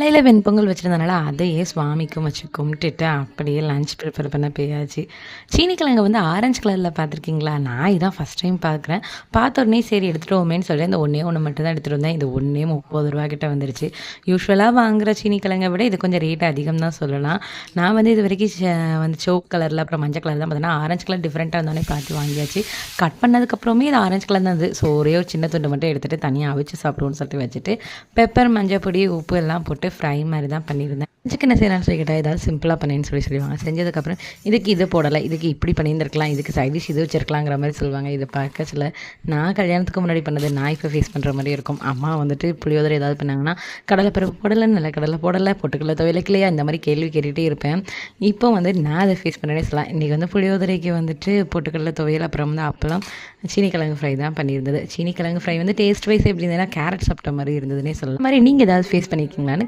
காலையில வெண்பொங்கல் வச்சிருந்தனால, அதையே சுவாமிக்கும் வச்சு கும்பிட்டுட்டு, அப்படியே லஞ்ச் ப்ரிப்பேர் பண்ண போயாச்சு. சீனிக்கிழங்க வந்து ஆரஞ்சு கலர்ல பார்த்துருக்கீங்களா? நான் இதான் ஃபர்ஸ்ட் டைம் பார்க்குறேன். பார்த்த உடனே சரி எடுத்துட்டு வருவோமேன்னு சொல்லி, இந்த ஒண்ணே ஒண்ணு மட்டும் தான் எடுத்துட்டு வந்தேன். இது ஒண்ணே ரூ. 30 கிட்ட வந்துருச்சு. யூசுவலா வாங்குற சீனிக்கிழங்க விட இது கொஞ்சம் ரேட் அதிகம் தான் சொல்லலாம். நான் வந்து இதுவரைக்கும் வந்து சிவப்பு கலர்ல, அப்புறம் மஞ்சள் கலர் தான் பார்த்தேன்னா, ஆரஞ்சு கலர் டிஃப்ரெண்ட்டா இருந்தோனே பார்த்து வாங்கியாச்சு. கட் பண்ணதுக்கப்புறமே இது ஆரஞ்சு கலர் தான் இருந்தது. ஸோ ஒரே ஒரு சின்ன துண்டு மட்டும் எடுத்துட்டு தனியா அவிச்சு சாப்பிடுவோம்னு சொல்லிட்டு வச்சுட்டு, பெப்பர், மஞ்சள் பொடி, உப்பு எல்லாம் போட்டு ஃப்ரை மாரி தான் பண்ணியிருந்தேன். லஞ்சுக்கு என்ன செய்யலாம்னு சொல்லி கேட்டா, ஏதாவது சிம்பிளா பண்ணேன்னு சொல்லிடுவாங்க. செஞ்சதுக்கப்புறம் இதுக்கு இது போடல, இதுக்கு இப்படி பண்ணியிருந்திருக்கலாம், இதுக்கு சைட் டிஷ் இது வச்சிருக்கலாங்கிற மாரி சொல்லுவாங்க. இத பார்க்க சில நான் கல்யாணத்துக்கு முன்னாடி பண்ணது நான் இப்போ ஃபேஸ் பண்ணுற மாரி இருக்கும். அம்மா வந்துட்டு புளியோதரை ஏதாவது பண்ணாங்கன்னா, கடலைப்பருப்பு போடல, நிலக்கடலை போடல, பொட்டுக்கடலை துவையலுக்கலையா இந்த மாரி கேள்வி கேட்டுட்டே இருப்பேன். இப்போ வந்து நான் அதை ஃபேஸ் பண்ணேன்னே சொல்லலாம். இன்றைக்கி வந்து புளியோதரைக்கு வந்துட்டு பொட்டுக்கடலை துவையல், அப்புறம் வந்து அப்பளம், சீனிக்கிழங்கு ஃப்ரை தான் பண்ணியிருந்தது. சீனிக்கிழங்கு ஃப்ரை வந்து டேஸ்ட் வைஸ் எப்படி இருந்ததுன்னா, கேரட் சாப்பிட்ட மாரி இருந்ததுன்னே சொல்லலாம். இந்த மாரி நீங்க ஏதாவது ஃபேஸ் பண்ணியிருக்கீங்களான்னு